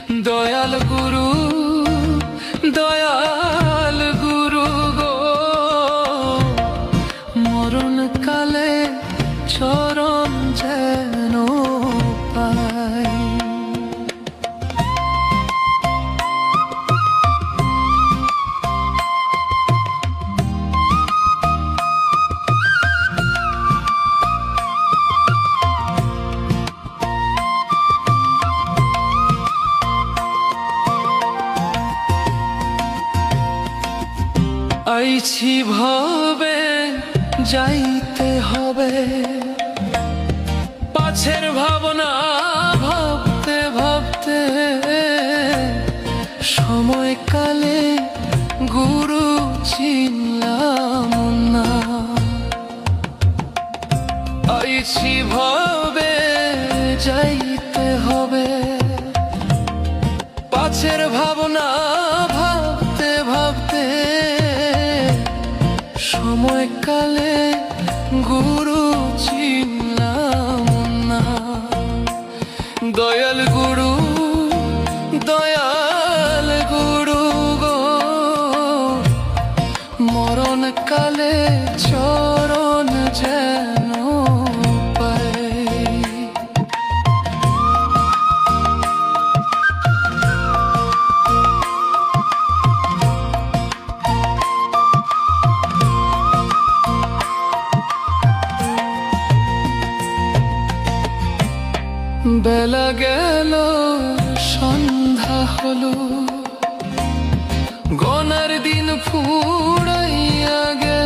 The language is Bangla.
দয়াল গুরু, দয়াল গুরু গো, মরণ কালে চরণ যেন পাই। আইছি ভবে যাইতে হবে, পাছের ভাবনা ভাবতে ভাবতে সময়কালে গুরু চিনলাম না। আইছি ভবে যাইতে হবে, পাছের ভাবনা ভাবতে ভাবতে সময়কালে গুরু চিনলাম না। দয়াল গুরু, দয়াল গুরু গো, মরণ কালে চরণ যেন পাই। বেলা গেল সন্ধ্যা হলো, গনার দিন ফুরাইয়া গেল,